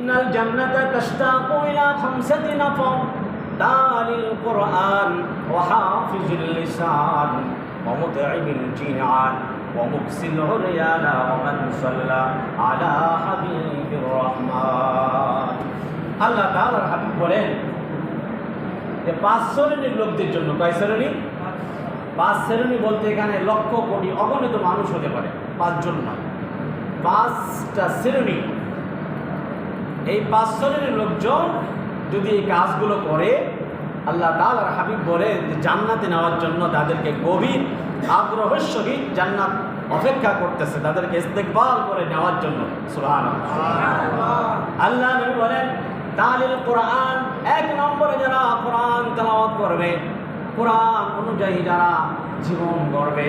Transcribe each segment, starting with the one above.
ইন্নাল জান্নাতা তাশতাকু ইলা খামসাতি নাফর তালিল কুরআন ওয়া হাফিজুল লিসান ওয়া মুতঈমিল জিনান ওয়া মুকসিল উরয়ানা ওয়া মান সাল্লা আলা হাবিবির রহমান। আল্লাহ তাআলার হাবিব বলেন যে 5 শ্রেণীর লোকদের জন্য, কয় শ্রেণী? 5 শ্রেণী বলতে এখানে লক্ষ কোটি অগণিত মানুষ হতে পারে, 5 জন নয়, 5টা শ্রেণী। এই 5 শ্রেণীর লোকজন যদি এই কাজগুলো করে, আল্লাহ তাআলার হাবিব বলেন যে জান্নাতে নেওয়ার জন্য তাদেরকে গভীর আগ্রহের সহিত জান্নাত অপেক্ষা করতেছে, তাদেরকে ইস্তেকবাল করে নেওয়ার জন্য। সুবহানাল্লাহ। আল্লাহ নবী বলেন তালিল কোরআন, 1 নম্বরে যারা কোরআন তেলাওয়াত করবে, কোরআন অনুযায়ী যারা জীবন গড়বে,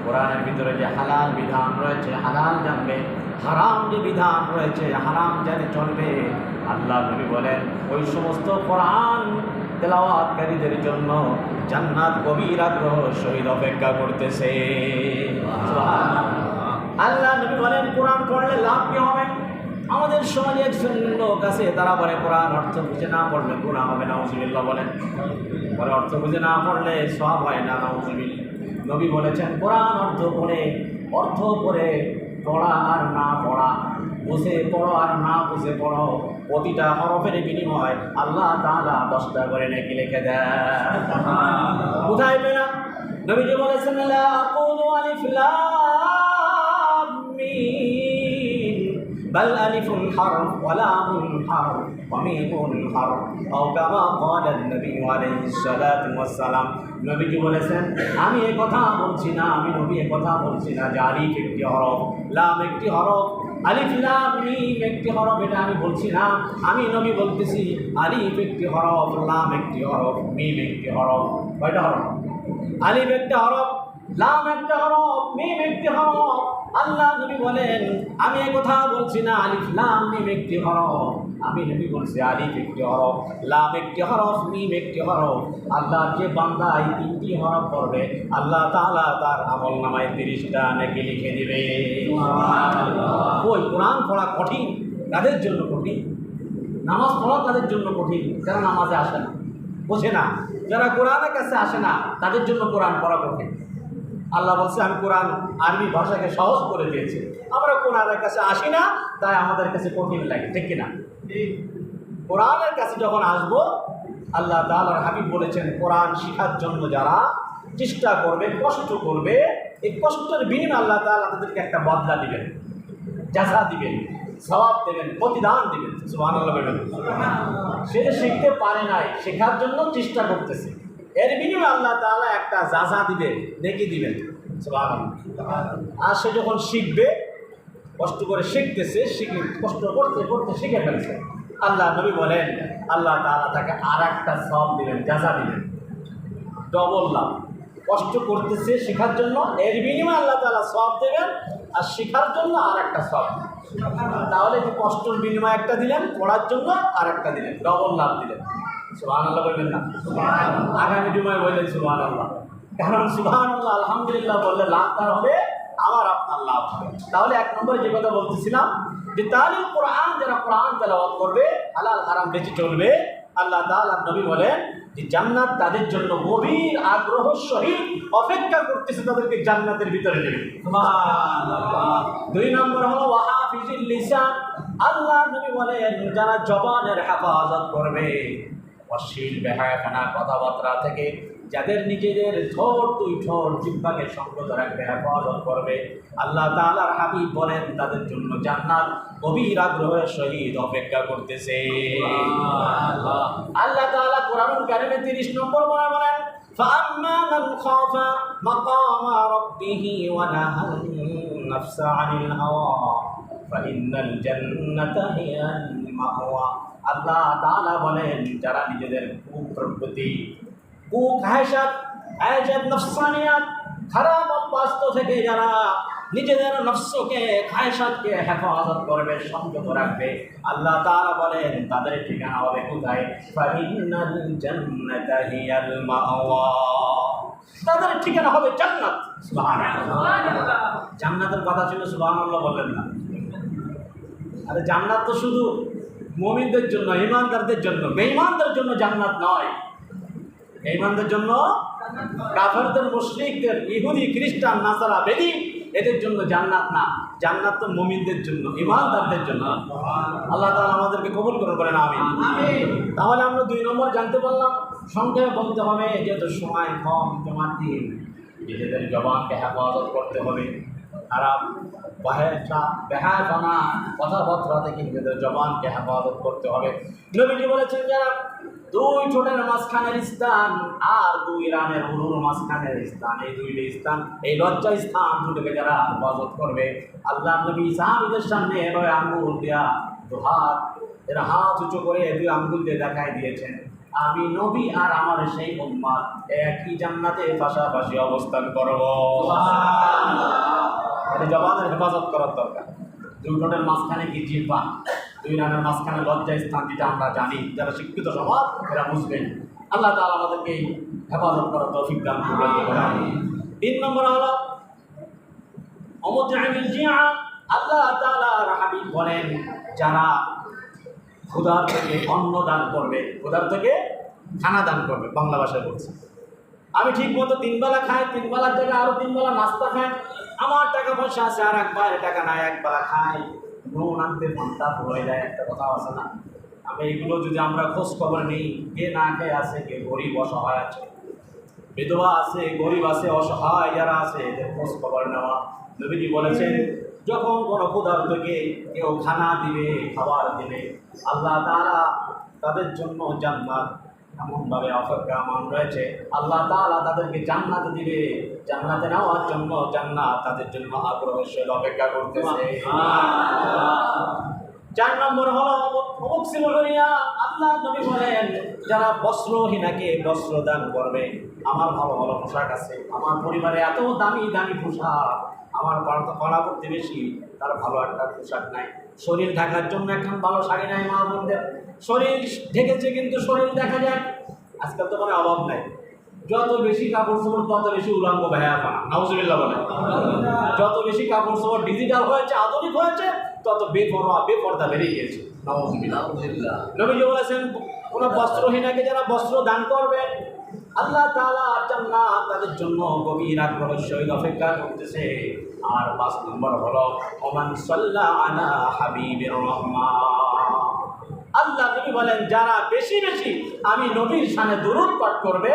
কোরআনের ভিতরে যে হালাল বিধান রয়েছে হালাল জানবে, হারাম যে বিধান রয়েছে হারাম জেনে চলবে। আল্লাহ নবী বলেন ওই সমস্ত কোরআন তেলাওয়াতকারীদের জন্য জান্নাত গভীর আগ্রহ সহিত অপেক্ষা করতেছে। আল্লাহ নবী বলেন কোরআন পড়লে লাভ কি হবে? আমাদের সমাজে একজন লোক আছে, তারা বলে কোরআন অর্থ বুঝে না পড়লে গুনাহ হবে, নাউজুবিল্লাহ বলেন। বলে অর্থ বুঝে না পড়লে সওয়াব হয় না, নাউজুবিল্লাহ। নবী বলেছেন কোরআন অর্থ পড়ে পড়া আর না পড়া, বুঝে পড়ো আর না বুঝে পড়ো, প্রতিটা হরফের বিনিময় আল্লাহ তাআলা 10টা করে নেকি লিখে দেয়। কোথায় পেনা? নবীজি বলেছেন লা আকুলু আলিফ লাম মিম বাল আলিফুন হারফ ওয়া লামুন হারফ ওয়া মিমুন হারফ আও কামা ক্বালা নবী আলাইহিস সালাতু ওয়াস সালাম। নবীজি বলেছেন আমি এই কথা বলছি না, আমি নবী এই কথা বলছি না যে আলিফ একটি হরফ, লাম একটি হরফ, আলিফ লাম মিম একটি হরফ, এটা আমি বলছি না। আমি নবী বলতেছি আলিফ একটি হরফ, লাম একটি হরফ, মিম একটি হরফ। কয়টা হরফ? আলিফ একটা হরফ, লাম একটা হরফ, মিম একটি হরফ। আল্লাহ নবী বলেন আমি এই কথা বলছি না আলিফ লাম মিম একটি হরফ, আমি নবী বলছি আলিফ একটি হরফ, লাম একটি হরফ, মিম একটি হরফ। আল্লাহ যে বান্দা এই 3টি হরফ পড়বে আল্লাহ তাআলা তার আমলনামায় 30টা নেকি লিখে দিবে। সুবহানাল্লাহ। ওই কোরআন পড়া কঠিন, তাদের জন্য কঠিন। নামাজ পড়া তাদের জন্য কঠিন, যারা নামাজে আসে না, বোঝে না, যারা কোরআনের কাছে আসে না, তাদের জন্য কোরআন পড়া কঠিন। আল্লাহ বলছে আমি কোরআন আরবি ভাষাকে সহজ করে দিয়েছি, আমরা কোরআনের কাছে আসি না তাই আমাদের কাছে কঠিন লাগে, ঠিক কিনা? কোরআনের কাছে যখন আসবো, আল্লাহ তাআলার হাবিব বলেছেন কোরআন শেখার জন্য যারা চেষ্টা করবে, কষ্ট করবে, এই কষ্টের বিনিময়ে আল্লাহ তাআলা তাদেরকে একটা বদলা দিবেন, জাযা দিবেন, সওয়াব দেবেন, প্রতিদান দিবেন। সুবহানাল্লাহ বলেন। সে শিখতে পারে নাই, শেখার জন্য চেষ্টা করতেছে, এর বিনিময়ে আল্লাহ তাআলা একটা জাযা দিবেন, নেকি দিবেন। সুবহানাল্লাহ। আর সে যখন শিখবে, কষ্ট করে শিখতেছে, কষ্ট করতে করতে শিখে ফেলছে, আল্লাহ নবী বলেন আল্লাহ তাআলা তাকে আর একটা সওয়াব দিবেন, জাযা দিবেন, ডবল লাভ। কষ্ট করতেছে শেখার জন্য, এর বিনিময়ে আল্লাহ তাআলা সওয়াব দেবেন, আর শেখার জন্য আর একটা সওয়াব। তাহলে যে কষ্টের বিনিময়ে একটা দিলেন, পড়ার জন্য আর একটা দিলেন, ডবল লাভ দিলেন। সুবহানাল্লাহ বলবেন না? আগামী জুমায় বললেন সুবহানাল্লাহ, কারণ সুবহানাল্লাহ আলহামদুলিল্লাহ বললে লাভ তার হবে, আমার আপনার লাভ হবে। তাহলে 1 নম্বরে যে কথা বলতেছিলাম যে তালিল কোরআন, যারা কোরআন তেলাওয়াত করবে, হালাল হারাম বেঁচে চলবে, আল্লাহ তাআলার নবী বলেন যে জান্নাত তাদের জন্য গভীর আগ্রহ সহিত অপেক্ষা করতেছে, তাদেরকে জান্নাতের ভিতরে নেবে। সুবহানাল্লাহ। 2 নম্বর হলো ওয়া হাফিজুল লিসান। আল্লাহ নবী বলেন যারা জবানের হেফাজত করবে, অশ্লীল বেহায়াখানা কথাবার্তা থেকে যাদের নিজেদের ঠোঁট 2 ঠোঁট জিহ্বাকে সংযত রাখবে, হেফাজত করবে, আল্লাহ তাআলার হাবিব বলেন তাদের জন্য জান্নাত গভীর আগ্রহের সহিত অপেক্ষা করতেছে। আল্লাহ তাআলা কোরআনুল কারীমে 30 নম্বর বলেন ফাআম্মা মান খাফা মাকামা রাব্বিহি ওয়া নাহান নাফসা আনিল হাওয়া ফাইন্নাল জান্নাতা হিয়াল মাওয়া। আল্লাহ তাআলা বলেন যারা নিজেদের কুপ্রবৃত্তি, কুখায়সাত, আয়াত নফসানিয়াত, খারাপ অভ্যাস থেকে যারা নিজেদের নফসকে, খায়সাতকে হেফাজত করবে, সংযত রাখবে, আল্লাহ তাআলা বলেন তাদের ঠিকানা হবে কোথায়? ফাইন্নাল জান্নাতা হিয়াল মাওয়া, তাদের ঠিকানা হবে জান্নাত। সুবহানাল্লাহ। জান্নাতের কথা ছিল সুবহানাল্লাহ বললেন না? আরে জান্নাত তো শুধু মুমিনদের জন্য, ঈমানদারদের জন্য। বেঈমানদের জন্য জান্নাত নয়। বেঈমানদের জন্য, কাফেরদের, মুশরিকদের, ইহুদি, খ্রিস্টান, নাসারা, বেদী, এদের জন্য জান্নাত না। জান্নাত তো মুমিনদের জন্য, ঈমানদারদের জন্য। আল্লাহ তাআলা আমাদেরকে কবুল করুন, বলেন আমিন। তাহলে আমরা 2 নম্বর জানতে পারলাম। সংক্ষেপে বলতে হবে, যেহেতু সময় কম, জমার দিন, নিজেদের জবানকে হেফাজত করতে হবে। খারাপ বেহায়াপনা কথাবার্তা থেকে নিজেদের জবানকে হেফাজত করতে হবে। নবীজি বলেছেন, যারা 2 ঠোঁটের মাঝখানের স্থান আর 2 রানের উরুর মাঝখানের স্থান, এই 2টি স্থান, এই লজ্জা স্থান দুটোকে যারা হেফাজত করবে, আল্লাহ নবী সাহাবীদের সামনে এভাবে আঙ্গুল দেয়া 2 হাত, এরা হাত উঁচু করে 2 আঙ্গুল দিয়ে দেখাই দিয়েছেন, আমি নবী আর আমার সেই উম্মত একই জান্নাতে পাশাপাশি অবস্থান করব। জবানের হেফাজত করার দরকার। 2 ঠোঁটের মাঝখানে কি জিহ্বা, 2 রানের মাঝখানে লজ্জা স্থান, যেটা আমরা জানি, যারা শিক্ষিত সমাজ এরা বুঝবেন। আল্লাহ তাআলা আমাদেরকে হেফাজত করার তৌফিক দান করুন। 3 নম্বর হলো অমুতাইমিল জিয়া। আল্লাহ তাআলার হাবিব বলেন, যারা ক্ষুধার থেকে অন্ন দান করবে, ক্ষুধার থেকে খানা দান করবে, বাংলা ভাষায় বলছে। আমি ঠিক মতো 3 বেলা খাই, 3 বেলার জায়গায় আরো 3 বেলা নাস্তা খাই, আমার টাকা পয়সা আছে, আর একবার টাকা নাই, 1 বেলা খাই, নুন আনতে ঘন্টা হয়ে যায়, একটা কথা আছে না? আমি এগুলো যদি আমরা খোঁজ খবর নিই, কে না খেয়ে আছে, কে গরিব অসহায় আছে, বিধবা আছে, গরিব আছে, অসহায় যারা আছে, এদের খোঁজ খবর নেওয়া। নবীজি বলেছেন, যখন কোনো ক্ষুধার্তকে কেউ খানা দিবে, খাবার দিবে, আল্লাহ তাআলা তাদের জন্য জান্নাত এমনভাবে অপেক্ষমান রয়েছে, আল্লাহ তাআলা তাদেরকে জান্নাত দিবে, জান্নাতে নেওয়ার জন্য জান্নাত তাদের জন্য আগ্রহের সহিত অপেক্ষা করতেছে। 4 নম্বর হলো মুকসিমুরিয়া। আল্লাহ নবী বলেন, যারা বস্ত্রহীনাকে বস্ত্র দান করবে। আমার ভালো ভালো পোশাক আছে, আমার পরিবারে এত দামি দামি পোশাক, আমার পাড়া প্রতিবেশী তার ভালো একটা পোশাক নাই, শরীর ঢাকার জন্য এখন ভালো শাড়ি নাই, মা বোনদের শরীর ঢেকেছে কিন্তু শরীর দেখা যায়। আজকাল তো মানে অভাব নাই, যত বেশি কাপড় চোপড় তত বেশি উলাঙ্গ বেহায়াপনা, নাউজুবিল্লাহ বলে। যত বেশি কাপড় চোপড় ডিজিটাল হয়েছে, আধুনিক হয়েছে, তত বেপরদা বেড়ে গিয়েছে, নাউজুবিল্লাহ। নবীজি বলেছেন, কোন বস্ত্রহীনাকে যারা বস্ত্র দান করবে, আল্লাহ তাআলা জান্নাত তাদের জন্য গভীর আগ্রহের সহিত অপেক্ষা করতেছে। আর 5 নম্বর হলো ওমান সাল্লা আলা হাবিবির রহমান। আল্লাহ নবী বলেন, যারা বেশি বেশি আমি নবীর শানে দুরূদ পাঠ করবে,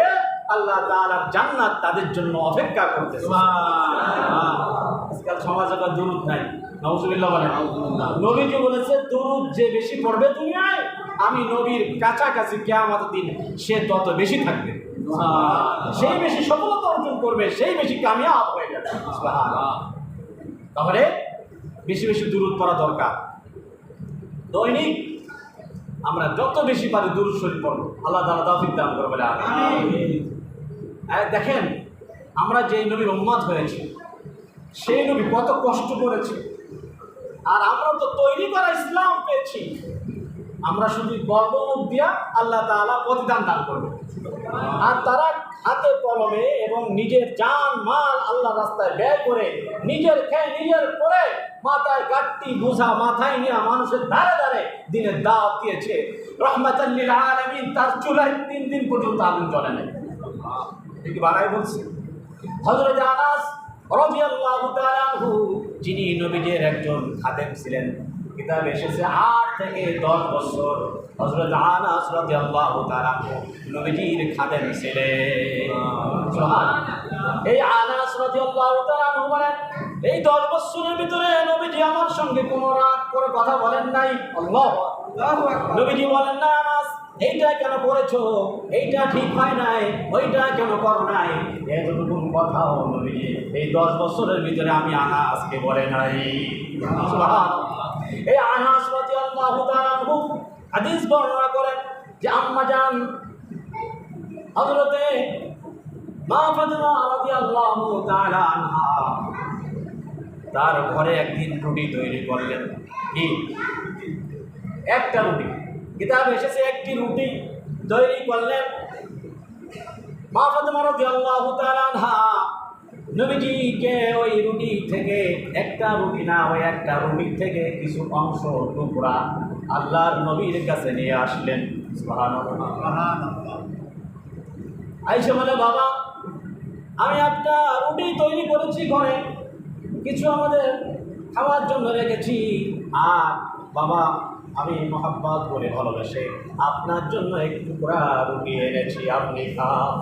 আল্লাহ তাআলার জান্নাত তাদের জন্য অপেক্ষা করতেছে। আজকাল সমাজে দুরূদ নাই, নাউজুবিল্লাহ বলেন। নবীজি বলেছে, দুরূদ যে বেশি পড়বে দুনিয়ায়, আমি নবীর কাছাকাছি কিয়ামতের দিন সে তত বেশি থাকবে, সেই বেশি সফলতা অর্জন করবে, সেই বেশি কামিয়াব হয়ে যাবে। তাহলে বেশি বেশি দুরূদ পড়া দরকার। দৈনিক আমরা যত বেশি পারি দুরূদ শরীফ পড়ব, আল্লাহ তাআলা তৌফিক দান করবে। দেখেন, আমরা যেই নবীর উম্মত হয়েছি, সেই নবী কত কষ্ট করেছে, আর আমরা তো তৈরি করা ইসলাম পেয়েছি। আমরা শুধু গর্ব মুখ দিয়া আল্লাহ তাআলা প্রতিদান দান করবে, আর তারা হাতে কলমে এবং নিজের জান মাল আল্লাহ রাস্তায় ব্যয় করে, নিজের খেয়ে নিজের পরে, মাথায় গাট্টি বোঝা মাথায় নিয়ে মানুষের ধারে ধারে দিনের দাওয়াত দিয়েছে। রহমাতাল লিল আলামিন তার চুলায় 3 দিন পর্যন্ত আগুন জ্বলে নাই। কি বানাই বলছি? হযরত আনাস রাদিয়াল্লাহু তাআলা আনহু, যিনি নবীজির একজন খাদেম ছিলেন, কিতাবে এসেছে 8 থেকে 10 বছর হযরত আনাস রাদিয়াল্লাহু তাআলা নবীজির খাদেম ছিলেন। এই আনাস রাদিয়াল্লাহু তাআলা আনহু বলেন, এই 10 বছরের ভিতরে নবীজি আমার সঙ্গে কোনো রাগ করে কথা বলেন নাই। আল্লাহু আকবার। নবীজি বলেন না, আনাস এইটা কেন করেছো, এইটা ঠিক হয় নাই, ওইটা কেন করো নাই, এতটুকু কথাও নবীজি এই 10 বছরের ভিতরে আমি আনাসকে বলে নাই। সুবহানাল্লাহ। এই আনাস রাদিয়াল্লাহু তাআলা আনহু হাদিস বর্ণনা করেন যে আম্মা জান হযরতে মা ফাতিমা রাদিয়াল্লাহু তাআলা আনহা তার ঘরে একদিন রুটি তৈরি করলেন। কি? একটা রুটি, কিতাবে এসেছে একটি রুটি তৈরি করলেন। মা ফাতিমা রাদিয়াল্লাহু তাআলা আনহা নবীজিকে ওই রুটি থেকে, একটা রুটি না, ওই একটা রুটি থেকে কিছু অংশ টুকরা আল্লাহর নবীর কাছে নিয়ে আসলেন। সুবহানাল্লাহ। আয়েশা বলে, বাবা আমি একটা রুটি তৈরি করেছি ঘরে, কিছু আমাদের খাওয়ার জন্য রেখেছি, আর বাবা আমি মহাব্বত করে ভালোবেসে আপনার জন্য এক টুকরা রুটি এনেছি, আপনি খান।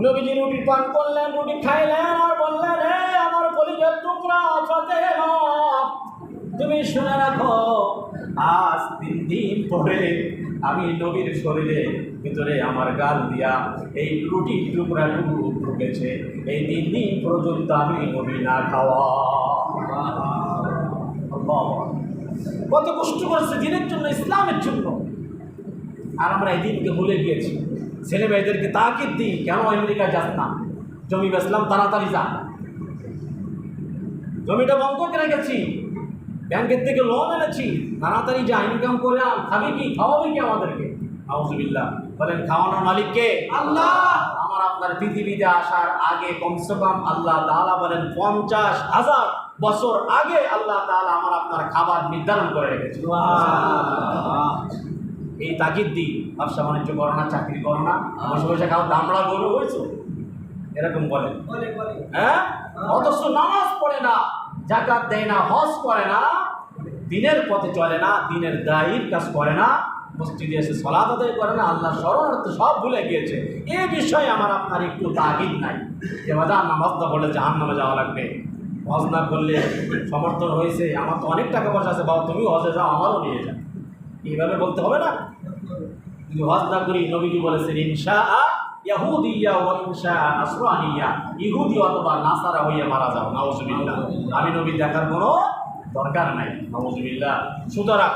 নবীজি রুটি পান করলেন, রুটি খাইলেন আর বললেন, হে আমার কলিজার টুকরা ফাতেমা, তুমি শুনে রাখো, আজ 3 দিন পরে আমি নবীর শরীরে ভিতরে আমার গাল দিয়া এই রুটির টুকরাটুকু ঢুকেছে, এই 3 দিন পর্যন্ত আমি নবী না খাওয়া। কত কষ্ট করেছে দিনের জন্য, ইসলামের জন্য, আর আমরা এই দিনকে ভুলে গিয়েছি। ছেলে মেয়েদেরকে তাকিদ দিই, কেন আমেরিকা যাস না, জমি বেচলাম তাড়াতাড়ি যা, জমিটা বন্ধক রেখেছি, ব্যাংকের থেকে লোন এনেছি, তাড়াতাড়ি যা, ইনকাম করে আন, খাবি কি, খাওয়াবি কি আমাদেরকে? আউযুবিল্লাহ। বলেন খাওয়ানোর মালিক কে? আল্লাহ। আমার আপনার পৃথিবীতে আসার আগে কমসে কম আল্লাহ তাআলা বলেন 50,000 বছর আগে আল্লাহ তাআলা আমার আপনার খাবার নির্ধারণ করে রেখেছে। এই তাগিদ দিই, ব্যবসা বাণিজ্য করো না, চাকরি করো না, বসে বসে খাও, দামড়া গরু হয়েছে, এরকম বলে। হ্যাঁ, অথচ নামাজ পড়ে না, যাকাত দেয় না, হজ করে না, দিনের পথে চলে না, দিনের দায়ীর কাজ করে না, মসজিদে এসে সালাত আদায় করে না, আল্লাহ স্মরণার্থে সব ভুলে গিয়েছে। এই বিষয়ে আমার আপনার একটু তাগিদ নাই যে বাজার নামাজ না পড়লে জাহান্নামে যাওয়া লাগবে, হজ না করলে সমর্থন হয়েছে, আমার তো অনেক টাকা পয়সা আছে, বাবা তুমিও হজে যাও, আমারও নিয়ে যাও, এইভাবে বলতে হবে না। যদি হজ না করি, নবীজি বলেছেন ইনশাআ ইয়াহুদিয়া ওয়া ইনশাআ নাসরানিয়া, ইহুদি অথবা নাসারা হইয়া মারা যাও। নাউজুবিল্লাহ। আমি নবী দেখার কোনো দরকার নাই। নাউজুবিল্লাহ। সুতরাং